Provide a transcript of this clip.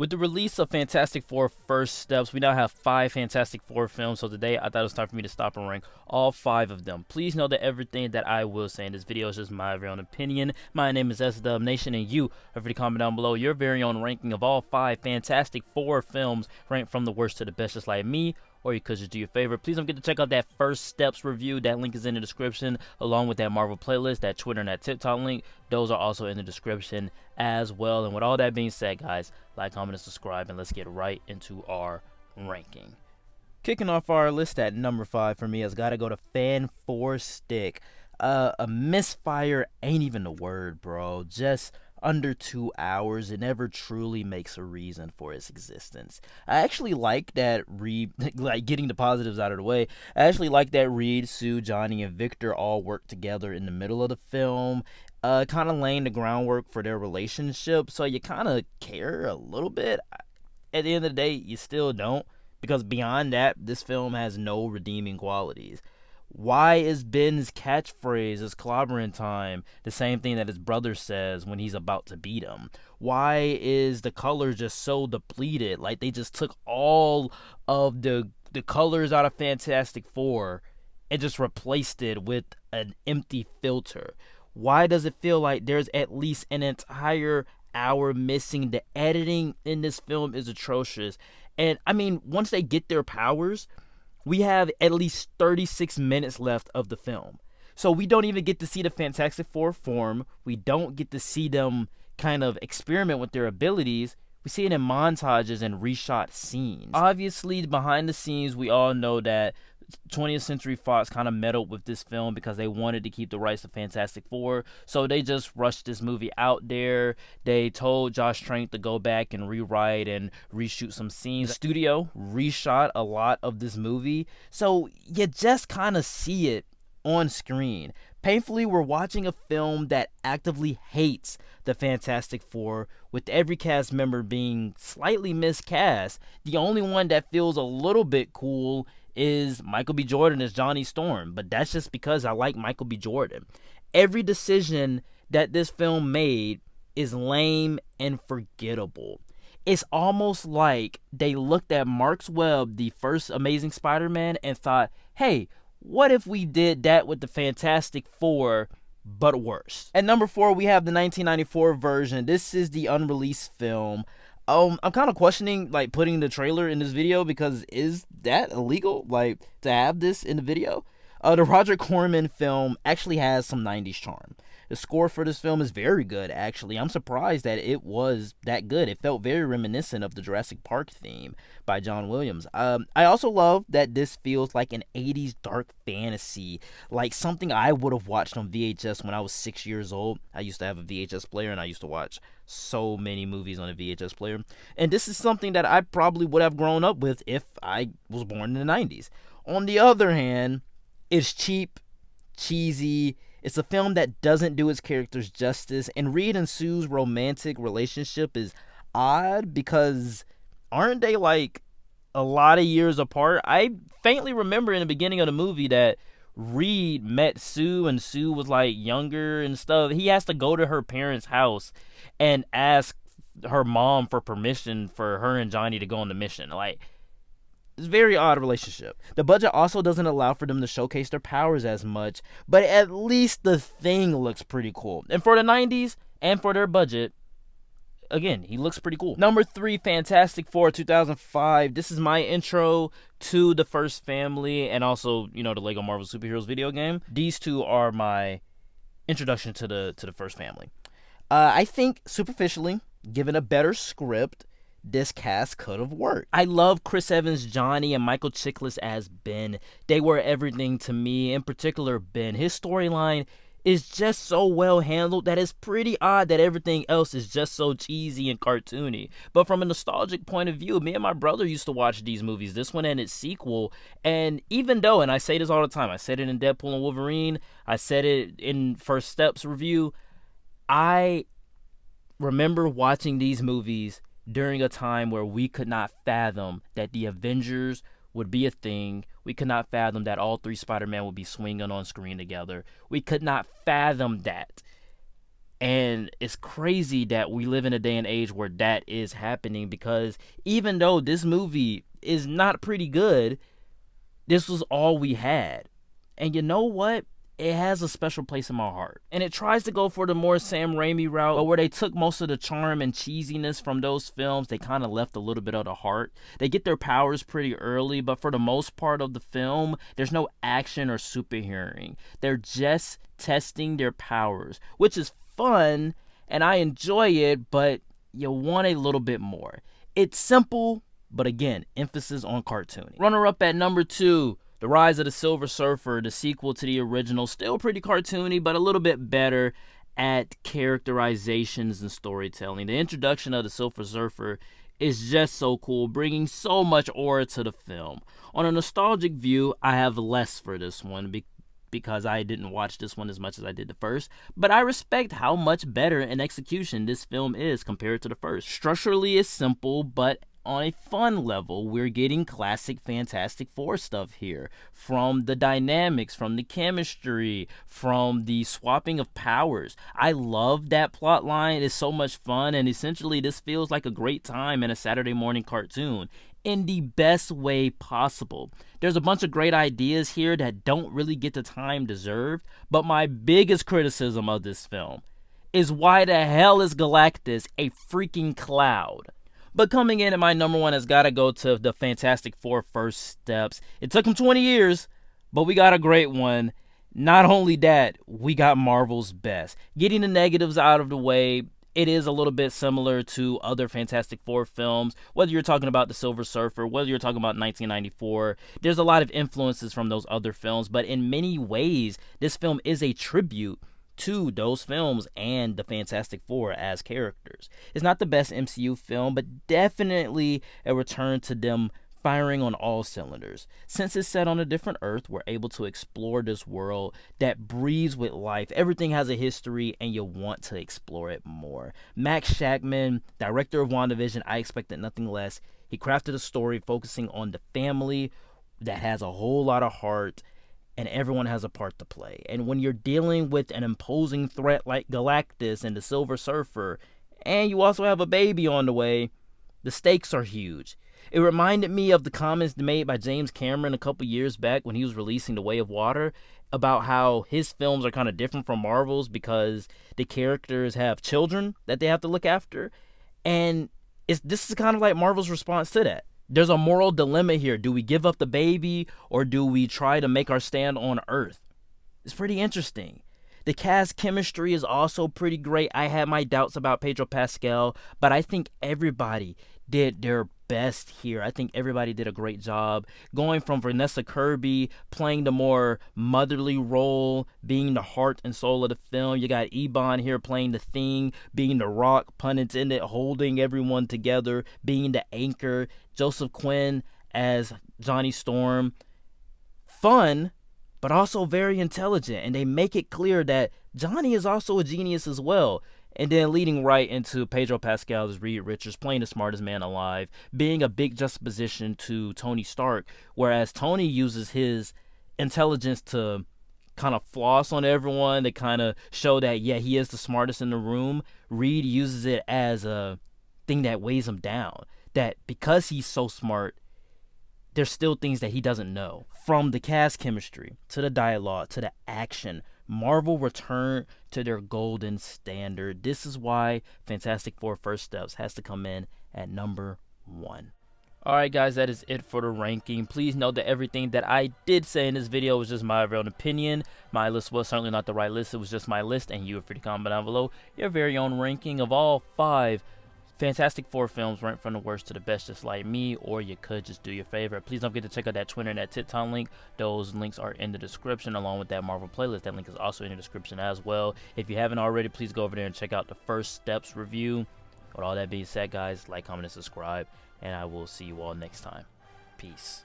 With the release of Fantastic Four First Steps, we now have 5 Fantastic Four films, so today I thought it was time for me to stop and rank all 5 of them. Please know that everything that I will say in this video is just my very own opinion. My name is SW Nation, and you are free to comment down below your very own ranking of all 5 Fantastic Four films, ranked from the worst to the best, just like me, or you could just do your favorite. Please don't forget to check out that First Steps review. That link is in the description, along with that Marvel playlist, that Twitter, and that TikTok link. Those are also in the description as well. And with all that being said, guys, like, comment, and subscribe, and let's get right into our ranking. Kicking off our list at number 5 for me has got to go to Fan 4 Stick. A misfire ain't even the word, bro. Just under 2 hours. It never truly makes a reason for its existence. I actually like that like getting the positives out of the way. I actually like that Reed, Sue, Johnny, and Victor all work together in the middle of the film. Kind of laying the groundwork for their relationship, so you kind of care a little bit. At the end of the day, you still don't, because beyond that, this film has no redeeming qualities. Why is Ben's catchphrase, "It's clobbering time," the same thing that his brother says when he's about to beat him? Why is the color just so depleted? Like, they just took all of the colors out of Fantastic Four and just replaced it with an empty filter. Why does it feel like there's at least an entire hour missing? The editing in this film is atrocious. And I mean, once they get their powers, we have at least 36 minutes left of the film. So we don't even get to see the Fantastic Four form. We don't get to see them kind of experiment with their abilities. We see it in montages and reshot scenes. Obviously, behind the scenes, we all know that 20th Century Fox kind of meddled with this film because they wanted to keep the rights to Fantastic Four, so they just rushed this movie out there. They told Josh Trank to go back and rewrite and reshoot some scenes. The studio reshot a lot of this movie, so you just kind of see it on screen. Painfully, we're watching a film that actively hates the Fantastic Four, with every cast member being slightly miscast. The only one that feels a little bit cool is Michael B. Jordan as Johnny Storm, but that's just because I like Michael B. Jordan. Every decision that this film made is lame and forgettable. It's almost like they looked at Mark's Webb, the first Amazing Spider-Man, and thought, hey, what if we did that with the Fantastic Four, but worse? At number 4, we have the 1994 version. This is the unreleased film. I'm kind of questioning, like, putting the trailer in this video, because is that illegal, like, to have this in the video? The Roger Corman film actually has some 90s charm. The score for this film is very good, actually. I'm surprised that it was that good. It felt very reminiscent of the Jurassic Park theme by John Williams. I also love that this feels like an 80s dark fantasy, like something I would have watched on VHS when I was 6 years old. I used to have a VHS player, and I used to watch so many movies on a VHS player. And this is something that I probably would have grown up with if I was born in the 90s. On the other hand, it's cheap, cheesy. It's a film that doesn't do its characters justice, and Reed and Sue's romantic relationship is odd because aren't they like a lot of years apart? I faintly remember in the beginning of the movie that Reed met Sue, and Sue was like younger and stuff. He has to go to her parents' house and ask her mom for permission for her and Johnny to go on the mission. Like, it's a very odd relationship. The budget also doesn't allow for them to showcase their powers as much, but at least the Thing looks pretty cool. And for the 90s and for their budget, again, he looks pretty cool. Number 3, Fantastic Four 2005. This is my intro to the First Family, and also, you know, the Lego Marvel Superheroes video game. These two are my introduction to the First Family. I think, superficially, given a better script, this cast could have worked. I love Chris Evans' Johnny and Michael Chiklis as Ben. They were everything to me, in particular Ben. His storyline is just so well handled that it's pretty odd that everything else is just so cheesy and cartoony. But from a nostalgic point of view, me and my brother used to watch these movies, this one and its sequel, and even though, and I say this all the time, I said it in Deadpool and Wolverine, I said it in First Steps review, I remember watching these movies during a time where we could not fathom that the Avengers would be a thing. We could not fathom that all 3 Spider-Man would be swinging on screen together. We could not fathom that. And it's crazy that we live in a day and age where that is happening, because even though this movie is not pretty good, this was all we had. And you know what? It has a special place in my heart. And it tries to go for the more Sam Raimi route, but where they took most of the charm and cheesiness from those films, they kind of left a little bit of the heart. They get their powers pretty early, but for the most part of the film, there's no action or superheroing. They're just testing their powers, which is fun, and I enjoy it, but you want a little bit more. It's simple, but again, emphasis on cartooning. Runner up at number 2, The Rise of the Silver Surfer, the sequel to the original. Still pretty cartoony, but a little bit better at characterizations and storytelling. The introduction of the Silver Surfer is just so cool, bringing so much aura to the film. On a nostalgic view, I have less for this one because I didn't watch this one as much as I did the first, but I respect how much better in execution this film is compared to the first. Structurally, it's simple, but on a fun level, we're getting classic Fantastic Four stuff here. From the dynamics, from the chemistry, from the swapping of powers. I love that plot line. It's so much fun, and essentially this feels like a great time in a Saturday morning cartoon in the best way possible. There's a bunch of great ideas here that don't really get the time deserved, but my biggest criticism of this film is why the hell is Galactus a freaking cloud? But coming in at my number 1 has got to go to the Fantastic Four First Steps. It took them 20 years, but we got a great one. Not only that, we got Marvel's best. Getting the negatives out of the way, it is a little bit similar to other Fantastic Four films. Whether you're talking about The Silver Surfer, whether you're talking about 1994, there's a lot of influences from those other films, but in many ways, this film is a tribute to those films and the Fantastic Four as characters. It's not the best MCU film, but definitely a return to them firing on all cylinders. Since it's set on a different Earth, we're able to explore this world that breathes with life. Everything has a history, and you want to explore it more. Max Shackman, director of WandaVision, I expected nothing less. He crafted a story focusing on the family that has a whole lot of heart, and everyone has a part to play. And when you're dealing with an imposing threat like Galactus and the Silver Surfer, and you also have a baby on the way, the stakes are huge. It reminded me of the comments made by James Cameron a couple years back when he was releasing The Way of Water about how his films are kind of different from Marvel's because the characters have children that they have to look after. And this is kind of like Marvel's response to that. There's a moral dilemma here. Do we give up the baby, or do we try to make our stand on Earth? It's pretty interesting. The cast chemistry is also pretty great. I had my doubts about Pedro Pascal, but I think everybody did their best here. I think everybody did a great job. Going from Vanessa Kirby playing the more motherly role, being the heart and soul of the film. You got Ebon here playing the Thing, being the rock, pun intended, holding everyone together, being the anchor. Joseph Quinn as Johnny Storm. Fun, but also very intelligent. And they make it clear that Johnny is also a genius as well. And then leading right into Pedro Pascal as Reed Richards, playing the smartest man alive, being a big juxtaposition to Tony Stark, whereas Tony uses his intelligence to kind of floss on everyone, to kind of show that, yeah, he is the smartest in the room. Reed uses it as a thing that weighs him down, that because he's so smart, there's still things that he doesn't know. From the cast chemistry, to the dialogue, to the action, Marvel returned to their golden standard. This is why Fantastic Four First Steps has to come in at number 1. Alright guys, that is it for the ranking. Please note that everything that I did say in this video was just my own opinion. My list was certainly not the right list. It was just my list, and you are free to comment down below your very own ranking of all 5 Fantastic Four films, ranked from the worst to the best, just like me, or you could just do your favorite. Please don't forget to check out that Twitter and that TikTok link. Those links are in the description, along with that Marvel playlist. That link is also in the description as well. If you haven't already, please go over there and check out the First Steps review. With all that being said, guys, like, comment, and subscribe, and I will see you all next time. Peace.